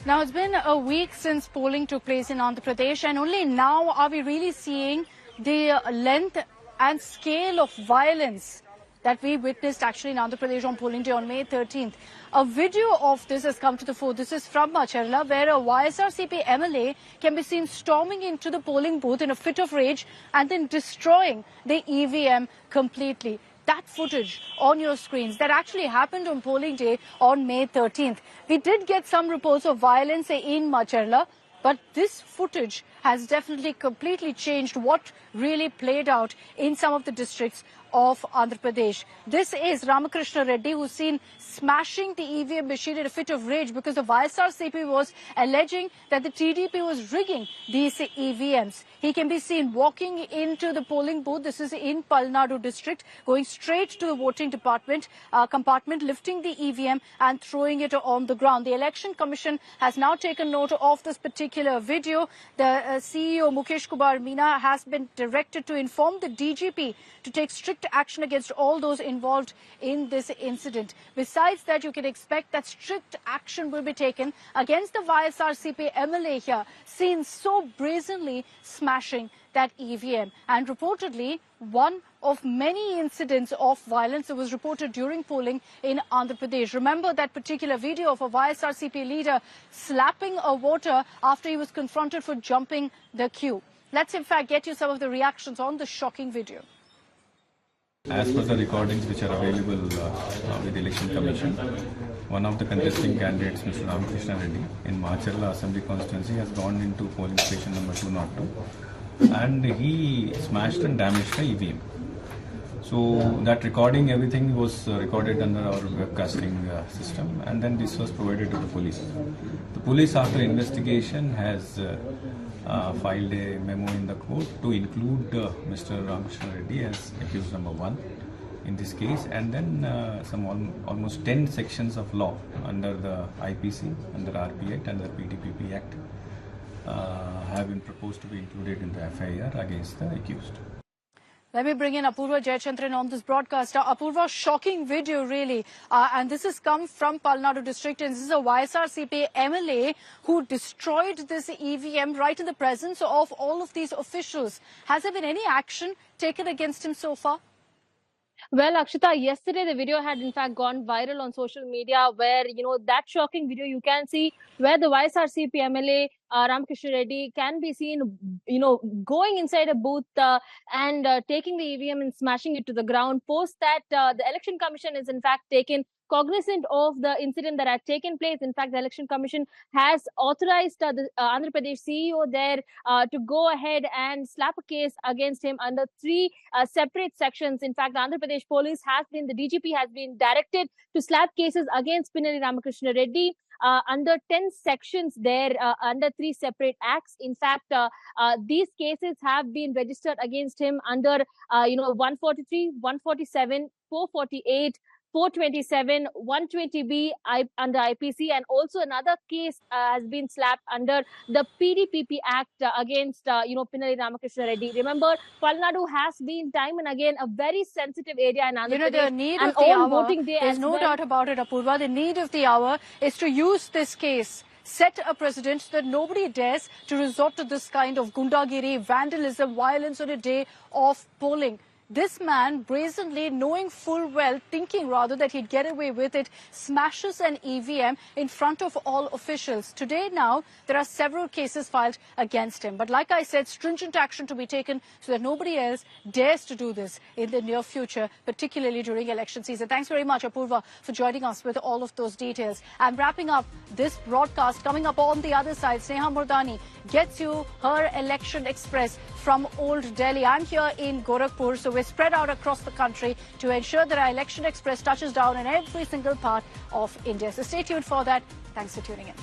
Now, it's been a week since polling took place in Andhra Pradesh, and only now are we really seeing the length and scale of violence that we witnessed actually in Andhra Pradesh on polling day on May 13th. A video of this has come to the fore. This is from Macherla, where a YSRCP MLA can be seen storming into the polling booth in a fit of rage and then destroying the EVM completely. That footage on your screens that actually happened on polling day on May 13th. We did get some reports of violence in Macherla, but this footage has definitely completely changed what really played out in some of the districts of Andhra Pradesh. This is Ramakrishna Reddy, who's seen smashing the EVM machine in a fit of rage because the YSRCP was alleging that the TDP was rigging these EVMs. He can be seen walking into the polling booth. This is in Palnadu district, going straight to the voting compartment, lifting the EVM and throwing it on the ground. The Election Commission has now taken note of this particular video. The CEO Mukesh Kumar Meena has been directed to inform the DGP to take strict action against all those involved in this incident. Besides that, you can expect that strict action will be taken against the YSRCP MLA here, seen so brazenly smashing that EVM. And reportedly, one of many incidents of violence that was reported during polling in Andhra Pradesh. Remember that particular video of a YSRCP leader slapping a voter after he was confronted for jumping the queue. Let's in fact get you some of the reactions on this shocking video. As per the recordings which are available with the Election Commission, one of the contesting candidates, Mr. Ramakrishna Reddy, in Macherla Assembly constituency has gone into polling station number 202 and he smashed and damaged the EVM. So that recording, everything was recorded under our webcasting system, and then this was provided to the police. The police, after investigation, has filed a memo in the court to include Mr. Ramakrishna Reddy as accused number 1 in this case, and then almost 10 sections of law under the IPC, under RP Act, under PDPP Act have been proposed to be included in the FIR against the accused. Let me bring in Apurva Jayachandran on this broadcast. Apurva, shocking video really. And this has come from Palnadu district, and this is a YSRCP MLA who destroyed this EVM right in the presence of all of these officials. Has there been any action taken against him so far? Well, Akshita, yesterday the video had in fact gone viral on social media where, that shocking video you can see where the YSRCP MLA Ramakrishna Reddy can be seen, going inside a booth and taking the EVM and smashing it to the ground. Post that, the Election Commission is in fact taken cognizant of the incident that had taken place. In fact, the Election Commission has authorized the Andhra Pradesh CEO there to go ahead and slap a case against him under 3 separate sections. In fact, Andhra Pradesh Police the DGP has been directed to slap cases against Pinnaree Ramakrishna Reddy under 10 sections there, under 3 separate acts. In fact, these cases have been registered against him under, 143, 147, 448, 427, 120B under IPC, and also another case has been slapped under the PDPP Act against, Pinnaree Ramakrishna Reddy. Remember, Palnadu has been time and again a very sensitive area in Andhra Pradesh. The need of the hour, there's no doubt about it, Apurva. The need of the hour is to use this case, set a precedent so that nobody dares to resort to this kind of gundagiri, vandalism, violence on a day of polling. This man, brazenly, knowing full well, thinking rather that he'd get away with it, smashes an EVM in front of all officials. Today now, there are several cases filed against him. But like I said, stringent action to be taken so that nobody else dares to do this in the near future, particularly during election season. Thanks very much, Apurva, for joining us with all of those details. I'm wrapping up this broadcast. Coming up on the other side, Sneha Murdani gets you her Election Express from Old Delhi. I'm here in Gorakhpur, so we're spread out across the country to ensure that our Election Express touches down in every single part of India. So stay tuned for that. Thanks for tuning in.